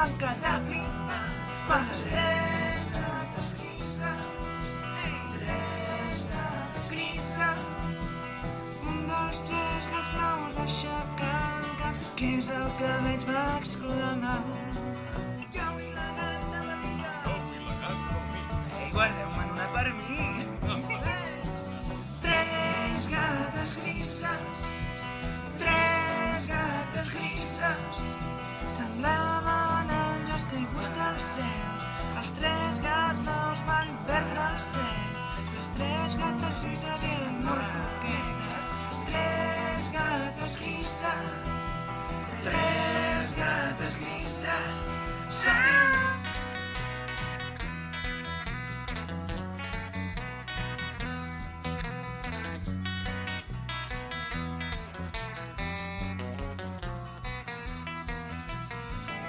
van quedar flipant quan les tres gates grises, un dels tres gats blaus va aixecar el cap. Què és el que veig? Va exclamar. Jo vull la gata vermella. Jo vull la gata vermella. Ei, guardeu-me'n una per mi. Tres gates grises, semblaven àngels caiguts del cel. Els tres gats blaus van perdre el cel. Les tres gates grises eren molt coquetes. Tres gates grises, seguim.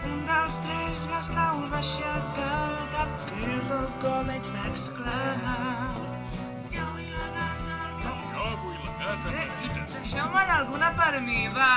Un dels tres gats blaus va aixecar el cap. Què és el que veig? Va exclamar. Jo vull la gata vermella. Jo vull la gata petita. Deixeu-me'n alguna per mi, va.